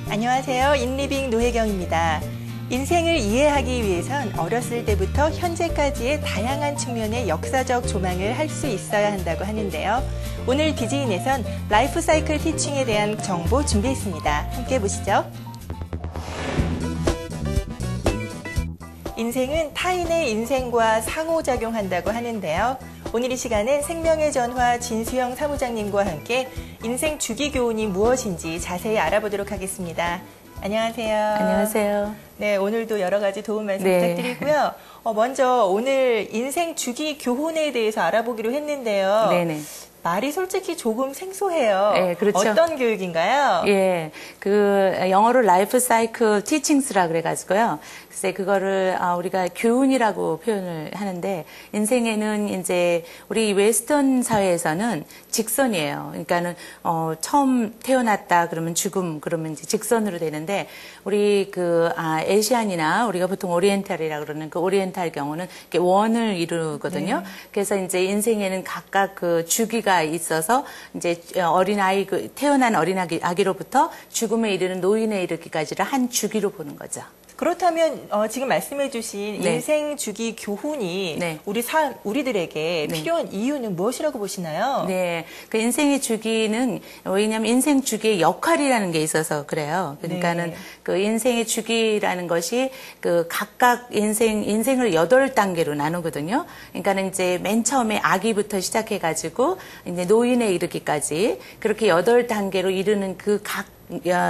안녕하세요. 인리빙 노혜경입니다. 인생을 이해하기 위해선 어렸을 때부터 현재까지의 다양한 측면의 역사적 조망을 할 수 있어야 한다고 하는데요. 오늘 비지인에선 라이프 사이클 티칭에 대한 정보 준비했습니다. 함께 보시죠. 인생은 타인의 인생과 상호작용한다고 하는데요. 오늘 이 시간은 생명의 전화 진수영 사무장님과 함께 인생 주기 교훈이 무엇인지 자세히 알아보도록 하겠습니다. 안녕하세요. 안녕하세요. 네, 오늘도 여러 가지 도움 말씀 네. 부탁드리고요. 먼저 오늘 인생 주기 교훈에 대해서 알아보기로 했는데요. 네네. 말이 솔직히 조금 생소해요. 네, 그렇죠. 어떤 교육인가요? 예, 영어로 라이프 사이클 티칭스라 그래가지고요. 글쎄 그거를 우리가 교훈이라고 표현을 하는데, 인생에는 이제 우리 웨스턴 사회에서는 직선이에요. 그러니까는 처음 태어났다 그러면 죽음, 그러면 이제 직선으로 되는데, 우리 에시안이나 우리가 보통 오리엔탈이라 그러는 그 오리엔탈 경우는 이렇게 원을 이루거든요. 네. 그래서 이제 인생에는 각각 그 주기가 있어서 이제 태어난 아기로부터 죽음에 이르는 노인에 이르기까지를 한 주기로 보는 거죠. 그렇다면 지금 말씀해 주신 네. 인생 주기 교훈이 네. 우리들에게 네. 필요한 이유는 무엇이라고 보시나요? 네. 그 인생의 주기는, 왜냐하면 인생 주기의 역할이라는 게 있어서 그래요. 그러니까는 네. 그 인생의 주기라는 것이 그 각각 인생을 8단계로 나누거든요. 그러니까는 이제 맨 처음에 아기부터 시작해가지고 이제 노인에 이르기까지 그렇게 8단계로 이르는 그 각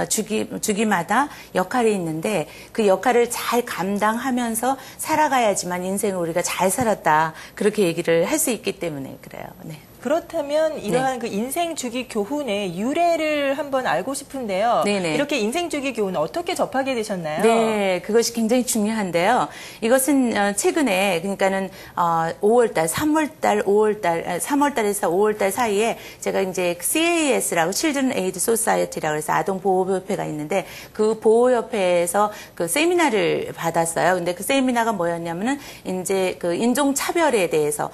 주기마다 역할이 있는데, 그 역할을 잘 감당하면서 살아가야지만 인생을 우리가 잘 살았다, 그렇게 얘기를 할 수 있기 때문에 그래요. 네. 그렇다면 이러한 그 인생 주기 교훈의 유래를 한번 알고 싶은데요. 네네. 이렇게 인생 주기 교훈 어떻게 접하게 되셨나요? 네, 그것이 굉장히 중요한데요. 이것은 최근에, 그러니까는 5월달, 3월달에서 5월달 사이에 제가 이제 CAS라고 Children Aid Society라고 해서 아동 보호협회가 있는데, 그 보호협회에서 그 세미나를 받았어요. 근데 그 세미나가 뭐였냐면은 이제 그 인종차별에 대해서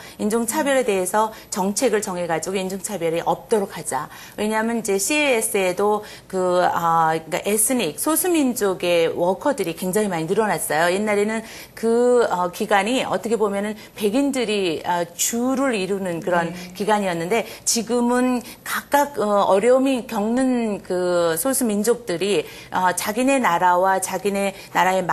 정책을 정해가지고 인종차별이 없도록 하자. 왜냐하면 이제 CAS에도 그러니까 에스닉, 소수민족의 워커들이 굉장히 많이 늘어났어요. 옛날에는 그 기간이 어떻게 보면은 백인들이 주를 이루는 그런 기간이었는데, 지금은 각각 어려움이 겪는 그 소수민족들이 자기네 나라와 자기네 나라의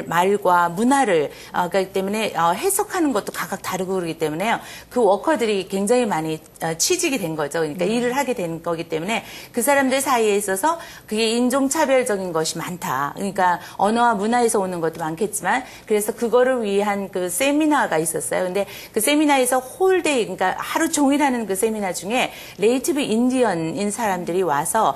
말과 문화를 그렇기 때문에 해석하는 것도 각각 다르고 그러기 때문에요. 그 워커들이 굉장히 많이 취직이 된 거죠. 그러니까 일을 하게 된 거기 때문에 그 사람들 사이에 있어서 그게 인종차별적인 것이 많다. 그러니까 언어와 문화에서 오는 것도 많겠지만, 그래서 그거를 위한 그 세미나가 있었어요. 근데 그 세미나에서 홀데이, 그러니까 하루 종일 하는 그 세미나 중에 네이티브 인디언인 사람들이 와서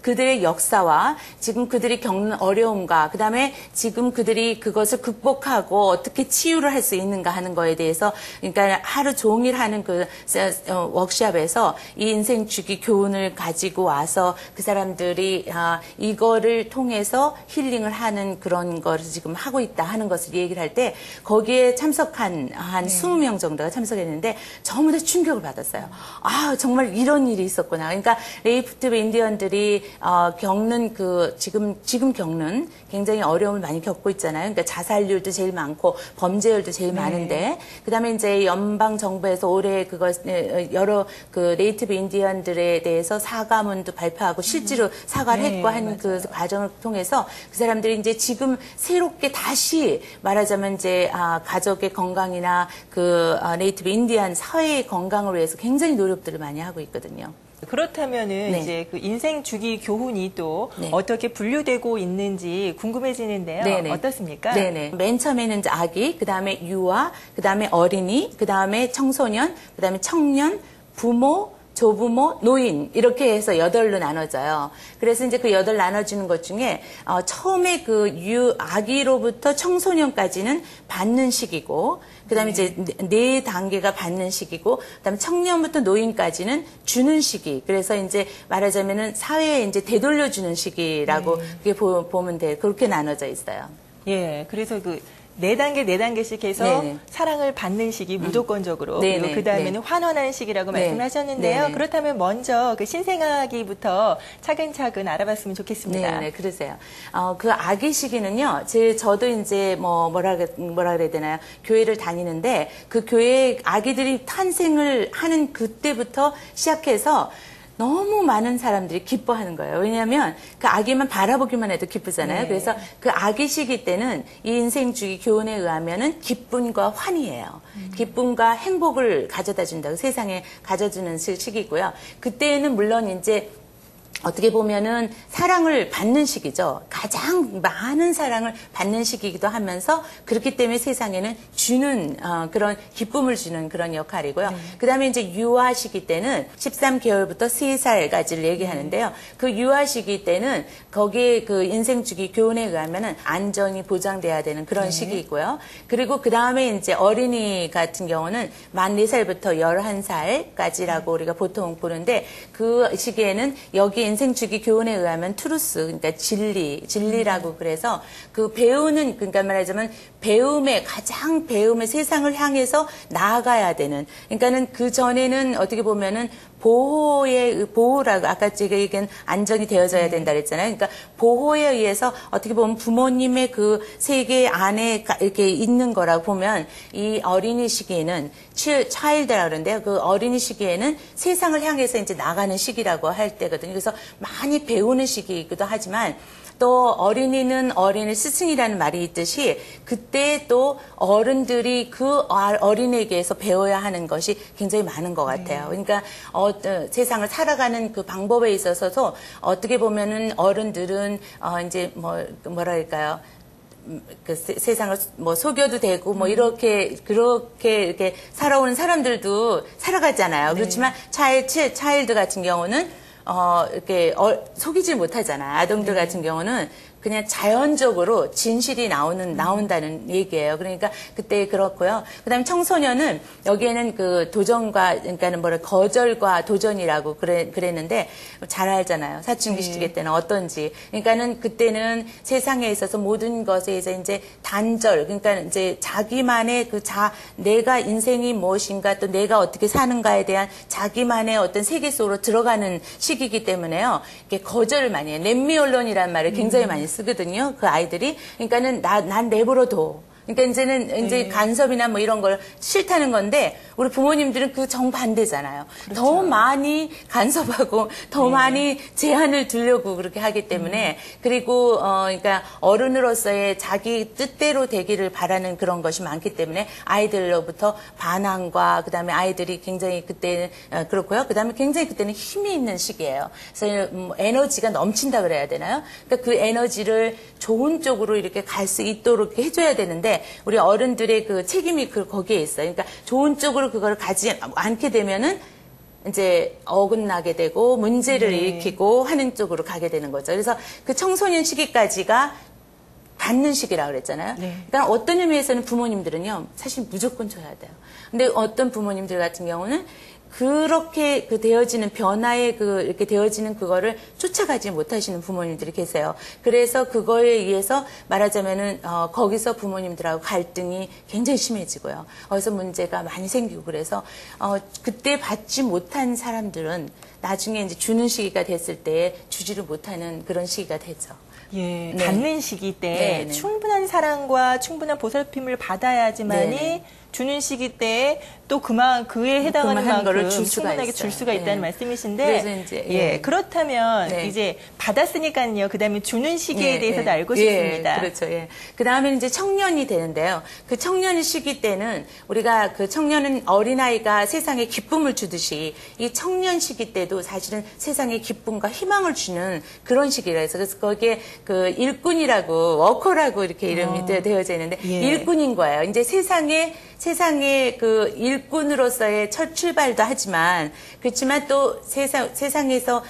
그들의 역사와 지금 그들이 겪는 어려움과 그다음에 지금 그들이 그것을 극복하고 어떻게 치유를 할 수 있는가 하는 거에 대해서, 그러니까 하루 종일 하는 그 워크숍에서 이 인생 주기 교훈을 가지고 와서 그 사람들이 이거를 통해서 힐링을 하는 그런 거를 지금 하고 있다 하는 것을 얘기를 할 때, 거기에 참석한 한 20명 정도가 참석했는데 전부 다 충격을 받았어요. 정말 이런 일이 있었구나. 그러니까 네이티브 인디언들이 겪는 지금 겪는 굉장히 어려움을 많이 겪고 있잖아요. 그러니까 자살률도 제일 많고 범죄율도 제일 많은데, 그다음에 이제 연방 정부에서 올해 여러 그 네이티브 인디언들에 대해서 사과문도 발표하고 실제로 사과를 했고 한 그 과정을 통해서 그 사람들이 이제 지금 새롭게 다시 말하자면 이제 가족의 건강이나 그 네이티브 인디언 사회의 건강을 위해서 굉장히 노력들을 많이 하고 있거든요. 그렇다면은 이제 그 인생 주기 교훈이 또 어떻게 분류되고 있는지 궁금해지는데요. 네네. 어떻습니까? 네네. 맨 처음에는 이제 아기, 그 다음에 유아, 그 다음에 어린이, 그 다음에 청소년, 그 다음에 청년, 부모, 조부모, 노인 이렇게 해서 8로 나눠져요. 그래서 이제 그 8 나눠지는 것 중에 처음에 그 아기로부터 청소년까지는 받는 시기고, 그다음에 이제 4단계가 받는 시기고, 그다음에 청년부터 노인까지는 주는 시기. 그래서 이제 말하자면은 사회에 이제 되돌려주는 시기라고 그게 보면 돼. 그렇게 나눠져 있어요. 예, 그래서 그 4단계, 4단계씩 해서 네네. 사랑을 받는 시기 무조건적으로 네네. 그리고 그 다음에는 네. 환원하는 시기라고 네. 말씀을 하셨는데요. 네네. 그렇다면 먼저 그 신생아기부터 차근차근 알아봤으면 좋겠습니다. 네, 그러세요. 그 아기 시기는요, 저도 이제 뭐라 그래야 되나요? 교회를 다니는데 그 교회 아기들이 탄생을 하는 그때부터 시작해서 너무 많은 사람들이 기뻐하는 거예요. 왜냐하면 그 아기만 바라보기만 해도 기쁘잖아요. 네. 그래서 그 아기 시기 때는 이 인생주의 교훈에 의하면은 기쁨과 환희예요. 기쁨과 행복을 가져다 준다고 세상에 가져주는 시기고요. 그때는 물론 이제 어떻게 보면은 사랑을 받는 시기죠. 가장 많은 사랑을 받는 시기이기도 하면서 그렇기 때문에 세상에는 주는 그런 기쁨을 주는 그런 역할이고요. 그다음에 이제 유아 시기 때는 13개월부터 3살까지를 얘기하는데요. 그 유아 시기 때는 거기에 그 인생 주기 교훈에 의하면은 안전이 보장돼야 되는 그런 시기이고요. 그리고 그다음에 이제 어린이 같은 경우는 만 4살부터 11살까지라고 우리가 보통 보는데 그 시기에는 여기 인생 주기 교훈에 의하면 트루스, 그러니까 진리라고 그래서 그 배우는, 그러니까 말하자면 가장 배움의 세상을 향해서 나아가야 되는, 그러니까는 그 전에는 어떻게 보면은 보호라고 아까 제가 얘기한 안정이 되어져야 된다 그랬잖아요. 그러니까 보호에 의해서 어떻게 보면 부모님의 그 세계 안에 이렇게 있는 거라고 보면 이 어린이 시기에는 차일드라고 그러는데요. 그 어린이 시기에는 세상을 향해서 이제 나가는 시기라고 할 때거든요. 그래서 많이 배우는 시기이기도 하지만 또 어린이는 어린이 스승이라는 말이 있듯이 그때 또 어른들이 그 어린이에게서 배워야 하는 것이 굉장히 많은 것 같아요. 그러니까 세상을 살아가는 그 방법에 있어서도 어떻게 보면은 어른들은 이제 뭐랄까요? 그 세상을 속여도 되고 그렇게 이렇게 살아오는 사람들도 살아가잖아요. 그렇지만 차일드 같은 경우는 이렇게 속이질 못하잖아. 아동들 같은 경우는 그냥 자연적으로 진실이 나온다는 얘기예요. 그러니까 그때 그렇고요. 그다음에 청소년은 여기에는 그 도전과, 그러니까는 거절과 도전이라고 그랬는데 잘 알잖아요. 사춘기 시기 때는 어떤지. 그러니까는 그때는 세상에 있어서 모든 것에 이제 단절, 그러니까 이제 자기만의 내가 인생이 무엇인가 또 내가 어떻게 사는가에 대한 자기만의 어떤 세계 속으로 들어가는 시기이기 때문에요. 이게 거절을 많이 해요. Let me alone이라는 말을 굉장히 많이 쓰거든요. 그 아이들이. 그러니까는 난 내버려둬. 그러니까 이제는 이제 간섭이나 이런 걸 싫다는 건데 우리 부모님들은 그 정반대잖아요. 그렇죠. 더 많이 간섭하고 더 많이 제한을 두려고 그렇게 하기 때문에 그리고 그러니까 어른으로서의 자기 뜻대로 되기를 바라는 그런 것이 많기 때문에 아이들로부터 반항과 그다음에 아이들이 굉장히 그때는 그렇고요. 그다음에 굉장히 그때는 힘이 있는 시기예요. 그래서 에너지가 넘친다 그래야 되나요? 그러니까 그 에너지를 좋은 쪽으로 이렇게 갈 수 있도록 해줘야 되는데 우리 어른들의 그 책임이 거기에 있어요. 그러니까 좋은 쪽으로 그걸 가지 않게 되면은 이제 어긋나게 되고 문제를 일으키고 하는 쪽으로 가게 되는 거죠. 그래서 그 청소년 시기까지가 받는 시기라고 그랬잖아요. 그러니까 어떤 의미에서는 부모님들은요, 사실 무조건 줘야 돼요. 근데 어떤 부모님들 같은 경우는 그렇게 되어지는 변화에 이렇게 되어지는 그거를 쫓아가지 못하시는 부모님들이 계세요. 그래서 그거에 의해서 말하자면은, 거기서 부모님들하고 갈등이 굉장히 심해지고요. 거기서 문제가 많이 생기고 그래서, 그때 받지 못한 사람들은 나중에 이제 주는 시기가 됐을 때 주지를 못하는 그런 시기가 되죠. 예, 네. 갖는 시기 때 네. 충분한 사랑과 충분한 보살핌을 받아야지만이 네. 주는 시기 때에 또 그에 해당하는 그만한 거를 만큼 줄 수가 충분하게 있어요. 줄 수가 있다는 네. 말씀이신데, 그래서 이제, 그렇다면 네. 이제 받았으니까요. 그다음에 주는 시기에 예, 대해서도 예. 알고 예, 싶습니다. 그렇죠. 예. 그 다음에 이제 청년이 되는데요. 그 청년 시기 때는 우리가 그 청년은 어린아이가 세상에 기쁨을 주듯이 이 청년 시기 때도 사실은 세상에 기쁨과 희망을 주는 그런 시기라 해서 그래서 거기에 그 일꾼이라고 워커라고 이렇게 이름이 되어져 있는데 예. 일꾼인 거예요. 이제 세상에 그 일꾼으로서의 첫 출발도 하지만 그렇지만 또 세상에서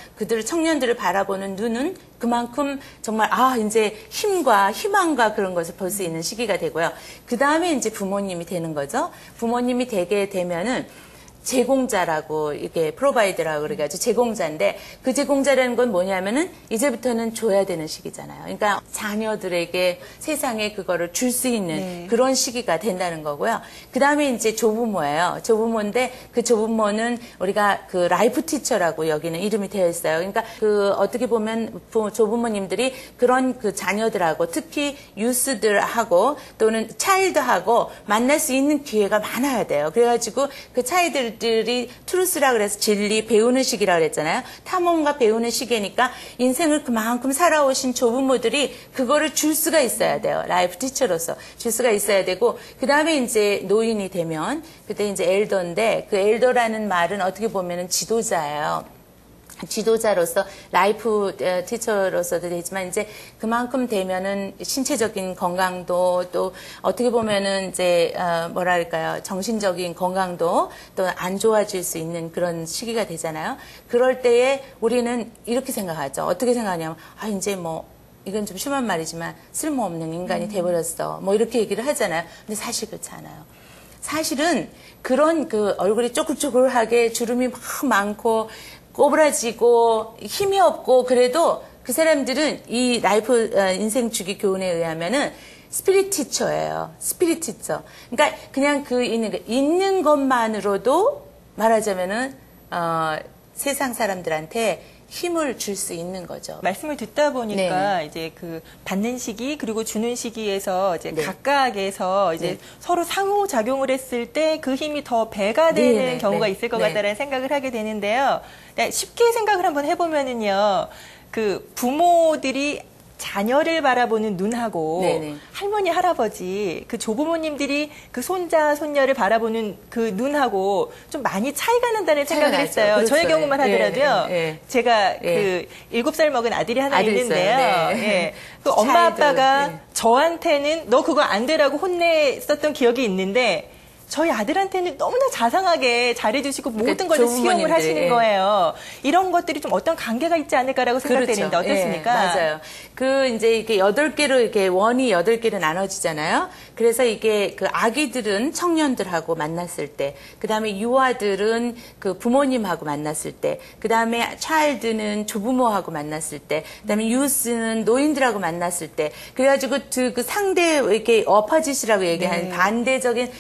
청년들을 바라보는 눈은 그만큼 정말 이제 힘과 희망과 그런 것을 볼 수 있는 시기가 되고요. 그 다음에 이제 부모님이 되는 거죠. 부모님이 되게 되면은 제공자라고 이렇게 프로바이더라고 그래가지고 제공자인데 그 제공자라는 건 뭐냐면은 이제부터는 줘야 되는 시기잖아요. 그러니까 자녀들에게 세상에 그거를 줄 수 있는 네. 그런 시기가 된다는 거고요. 그 다음에 이제 조부모예요. 조부모인데 그 조부모는 우리가 그 라이프 티처라고 여기는 이름이 되어 있어요. 그러니까 그 어떻게 보면 조부모님들이 그런 그 자녀들하고 특히 유스들하고 또는 차일드하고 만날 수 있는 기회가 많아야 돼요. 그래가지고 그 차일드들이 트루스라 그래서 진리 배우는 시기라 그랬잖아요. 탐험과 배우는 시기니까 인생을 그만큼 살아오신 조부모들이 그거를 줄 수가 있어야 돼요. 라이프 티처로서 줄 수가 있어야 되고 그 다음에 이제 노인이 되면 그때 이제 엘더인데 그 엘더라는 말은 어떻게 보면은 지도자예요. 지도자로서 라이프 티처로서도 되지만 이제 그만큼 되면은 신체적인 건강도 또 어떻게 보면은 이제 뭐랄까요 정신적인 건강도 또 안 좋아질 수 있는 그런 시기가 되잖아요. 그럴 때에 우리는 이렇게 생각하죠. 어떻게 생각하냐면 아 이제 뭐 이건 좀 심한 말이지만 쓸모없는 인간이 돼버렸어. 뭐 이렇게 얘기를 하잖아요. 근데 사실 그렇지 않아요. 사실은 그런 그 얼굴이 쪼글쪼글하게 주름이 막 많고 꼬부라지고 힘이 없고 그래도 그 사람들은 이 라이프 인생 주기 교훈에 의하면은 스피릿 티처예요. 스피릿 티처. 그러니까 그냥 그 있는 것만으로도 말하자면은 세상 사람들한테 힘을 줄 수 있는 거죠. 말씀을 듣다 보니까 네네. 이제 그 받는 시기 그리고 주는 시기에서 이제 네. 각각에서 이제 네. 서로 상호 작용을 했을 때 그 힘이 더 배가 되는 네네. 경우가 네. 있을 것 네. 같다는 생각을 하게 되는데요. 쉽게 생각을 한번 해보면은요, 그 부모들이 자녀를 바라보는 눈하고 네네. 할머니, 할아버지, 그 조부모님들이 그 손자, 손녀를 바라보는 그 눈하고 좀 많이 차이가 난다는 생각을 나죠. 했어요. 그렇죠. 저의 경우만 예, 하더라도요. 예, 예. 제가 예. 그 7살 먹은 아들이 하나 아들 있는데요. 있어요. 네. 예. 그 엄마 차이도, 아빠가 예. 저한테는 너 그거 안 되라고 혼냈었던 기억이 있는데 저희 아들한테는 너무나 자상하게 잘해주시고 모든 걸 수용을 조부모님들, 하시는 예. 거예요. 이런 것들이 좀 어떤 관계가 있지 않을까라고 생각되는데 어떻습니까? 예, 맞아요. 그 이제 이게 8개로 이렇게 원이 8개로 나눠지잖아요. 그래서 이게 그 아기들은 청년들하고 만났을 때, 그 다음에 유아들은 그 부모님하고 만났을 때, 그 다음에 차일드는 조부모하고 만났을 때, 그 다음에 유스는 노인들하고 만났을 때, 그래가지고 그 상대 이렇게 어퍼짓이라고 얘기하는 네. 반대적인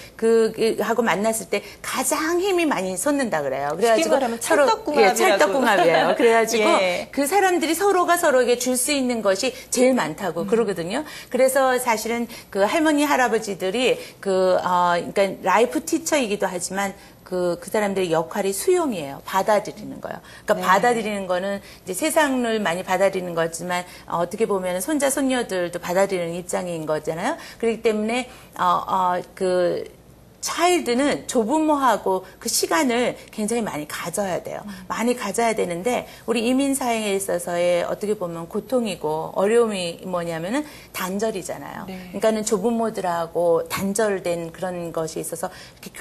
하고 만났을 때 가장 힘이 많이 솟는다 그래요. 쉽게 그래가지고 말하면 찰떡궁합이라고. 예, 찰떡궁합이에요. 그래가지고 예. 그 사람들이 서로가 서로에게 줄 수 있는 것이 제일 많다고 그러거든요. 그래서 사실은 그 할머니 할아버지들이 그러니까 라이프 티처이기도 하지만 그 사람들의 역할이 수용이에요. 받아들이는 거예요. 그러니까 네. 받아들이는 거는 이제 세상을 많이 받아들이는 거지만 어떻게 보면 손자 손녀들도 받아들이는 입장인 거잖아요. 그렇기 때문에 그 차일드는 조부모하고 그 시간을 굉장히 많이 가져야 돼요. 많이 가져야 되는데 우리 이민 사회에 있어서의 어떻게 보면 고통이고 어려움이 뭐냐면은 단절이잖아요. 네. 그러니까는 조부모들하고 단절된 그런 것이 있어서 이렇게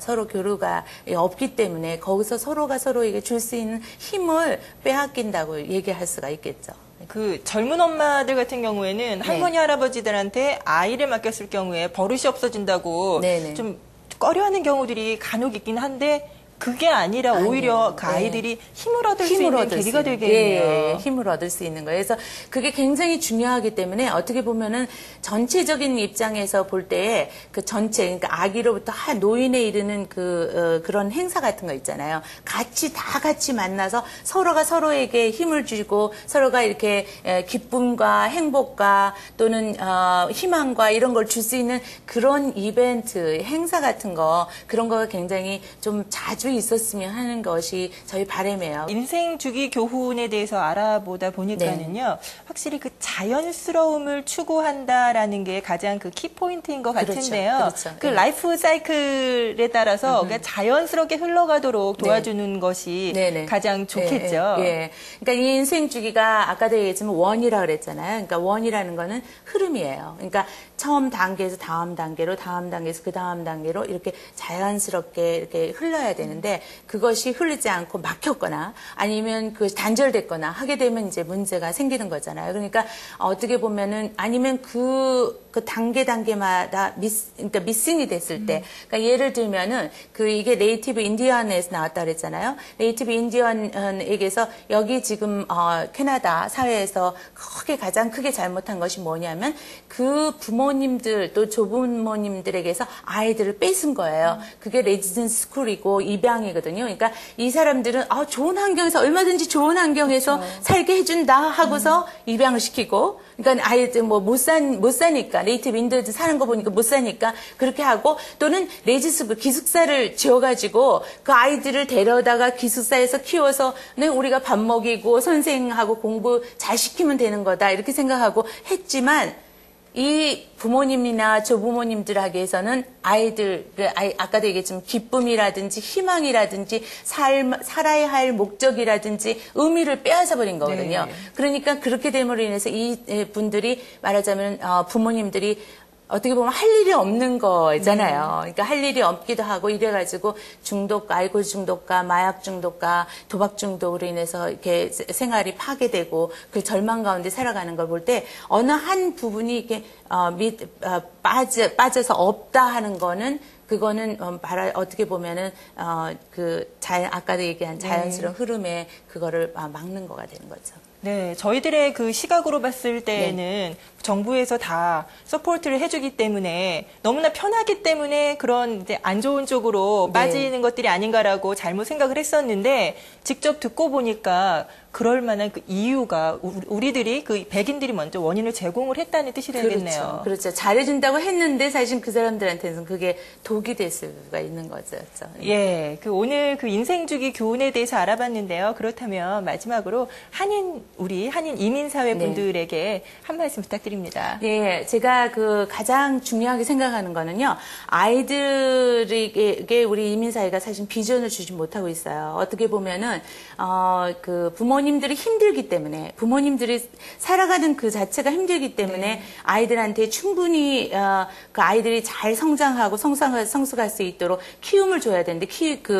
서로 교류가 없기 때문에 거기서 서로가 서로에게 줄 수 있는 힘을 빼앗긴다고 얘기할 수가 있겠죠. 그 젊은 엄마들 같은 경우에는 할머니 할아버지들한테 아이를 맡겼을 경우에 버릇이 없어진다고 네네. 좀 꺼려하는 경우들이 간혹 있긴 한데 그게 아니라 오히려 아니에요. 그 네. 아이들이 힘을 얻을 수 있는 계기가 되겠네요. 예, 힘을 얻을 수 있는 거예요. 그래서 그게 굉장히 중요하기 때문에 어떻게 보면은 전체적인 입장에서 볼 때에 그 전체, 그러니까 아기로부터 노인에 이르는 그런 행사 같은 거 있잖아요. 다 같이 만나서 서로가 서로에게 힘을 주고 서로가 이렇게 기쁨과 행복과 또는 희망과 이런 걸 줄 수 있는 그런 이벤트, 행사 같은 거, 그런 거가 굉장히 좀 자주 있었으면 하는 것이 저희 바람이에요. 인생 주기 교훈에 대해서 알아보다 보니까는요, 확실히 그 자연스러움을 추구한다라는 게 가장 그 키포인트인 것 같은데요. 그렇죠. 그 예. 라이프 사이클에 따라서 그냥 자연스럽게 흘러가도록 도와주는 것이 네네. 가장 좋겠죠. 예. 그러니까 이 인생 주기가 아까도 얘기했지만 원이라 그랬잖아요. 그러니까 원이라는 거는 흐름이에요. 그러니까 처음 단계에서 다음 단계로, 다음 단계에서 그 다음 단계로 이렇게 자연스럽게 이렇게 흘러야 되는데 그것이 흐르지 않고 막혔거나 아니면 그 단절됐거나 하게 되면 이제 문제가 생기는 거잖아요. 그러니까 어떻게 보면은 아니면 그 그 단계마다 그러니까 미싱이 됐을 때, 그러니까 예를 들면은 이게 네이티브 인디언에서 나왔다 그랬잖아요. 네이티브 인디언에게서 여기 지금 캐나다 사회에서 가장 크게 잘못한 것이 뭐냐면 그 부모님들 또 조부모님들에게서 아이들을 뺏은 거예요. 그게 레지던스 스쿨이고 입양이거든요. 그러니까 이 사람들은 좋은 환경에서 얼마든지 좋은 환경에서 그렇죠. 살게 해준다 하고서 입양을 시키고, 그러니까 아이들 못 사니까 네이티브 인디언들 사는 거 보니까 못 사니까 그렇게 하고, 또는 레지스쿨 기숙사를 지어가지고 그 아이들을 데려다가 기숙사에서 키워서 우리가 밥 먹이고 선생하고 공부 잘 시키면 되는 거다 이렇게 생각하고 했지만, 이 부모님이나 조부모님들에게서는 아이들을 아까도 얘기했지만 기쁨이라든지 희망이라든지 살아야 할 목적이라든지 의미를 빼앗아 버린 거거든요. 네. 그러니까 그렇게 됨으로 인해서 이 분들이 말하자면 부모님들이 어떻게 보면 할 일이 없는 거잖아요. 그러니까 할 일이 없기도 하고 이래가지고 중독과 알코올 중독과 마약 중독과 도박 중독으로 인해서 이렇게 생활이 파괴되고 그 절망 가운데 살아가는 걸 볼 때 어느 한 부분이 이렇게 빠져서 없다 하는 거는 그거는 어떻게 보면은 아까도 얘기한 자연스러운 흐름에 그거를 막는 거가 되는 거죠. 네, 저희들의 그 시각으로 봤을 때에는 정부에서 다 서포트를 해주기 때문에 너무나 편하기 때문에 그런 이제 안 좋은 쪽으로 빠지는 것들이 아닌가라고 잘못 생각을 했었는데, 직접 듣고 보니까 그럴 만한 그 이유가 우리들이 그 백인들이 먼저 원인을 제공을 했다는 뜻이 되겠네요. 그렇죠. 잘해준다고 했는데 사실 그 사람들한테는 그게 독이 될 수가 있는 거죠. 예, 오늘 그 인생주기 교훈에 대해서 알아봤는데요. 그렇다면 마지막으로 우리 한인 이민사회 분들에게 한 말씀 부탁드립니다. 예, 제가 가장 중요하게 생각하는 거는요, 아이들에게 우리 이민사회가 사실 비전을 주지 못하고 있어요. 어떻게 보면은, 부모님들이 힘들기 때문에, 부모님들이 살아가는 그 자체가 힘들기 때문에 아이들한테 충분히, 그 아이들이 잘 성장하고 성숙할 수 있도록 키움을 줘야 되는데,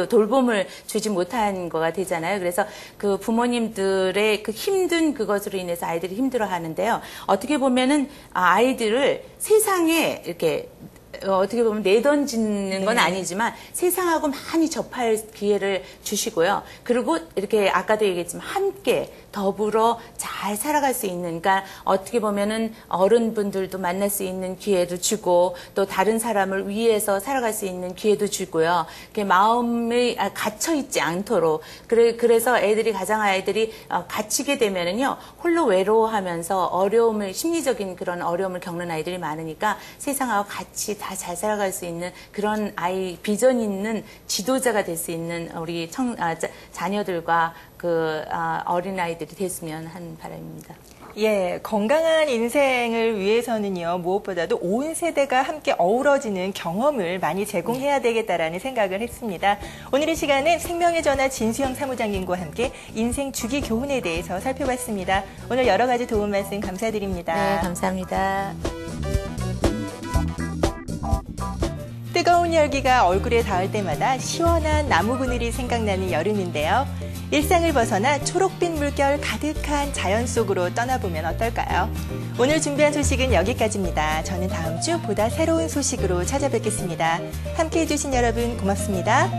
돌봄을 주지 못한 거가 되잖아요. 그래서 그 부모님들의 그 힘든 그것으로 인해서 아이들이 힘들어 하는데요. 어떻게 보면은 아이들을 세상에 이렇게 어떻게 보면 내던지는 건 아니지만 세상하고 많이 접할 기회를 주시고요. 그리고 이렇게 아까도 얘기했지만 함께 더불어 잘 살아갈 수 있는, 그러니까 어떻게 보면은 어른분들도 만날 수 있는 기회도 주고 또 다른 사람을 위해서 살아갈 수 있는 기회도 주고요. 이렇게 마음이 갇혀 있지 않도록, 그래서 가장 아이들이 갇히게 되면은요, 홀로 외로워하면서 심리적인 그런 어려움을 겪는 아이들이 많으니까 세상하고 같이 다 잘 살아갈 수 있는 그런 비전 있는 지도자가 될 수 있는 우리 자녀들과 어린아이들이 됐으면 하는 바람입니다. 예, 건강한 인생을 위해서는요, 무엇보다도 온 세대가 함께 어우러지는 경험을 많이 제공해야 되겠다라는 생각을 했습니다. 오늘 이 시간은 생명의 전화 진수영 사무장님과 함께 인생 주기 교훈에 대해서 살펴봤습니다. 오늘 여러 가지 도움 말씀 감사드립니다. 네, 감사합니다. 뜨거운 열기가 얼굴에 닿을 때마다 시원한 나무 그늘이 생각나는 여름인데요. 일상을 벗어나 초록빛 물결 가득한 자연 속으로 떠나보면 어떨까요? 오늘 준비한 소식은 여기까지입니다. 저는 다음 주 보다 새로운 소식으로 찾아뵙겠습니다. 함께해 주신 여러분 고맙습니다.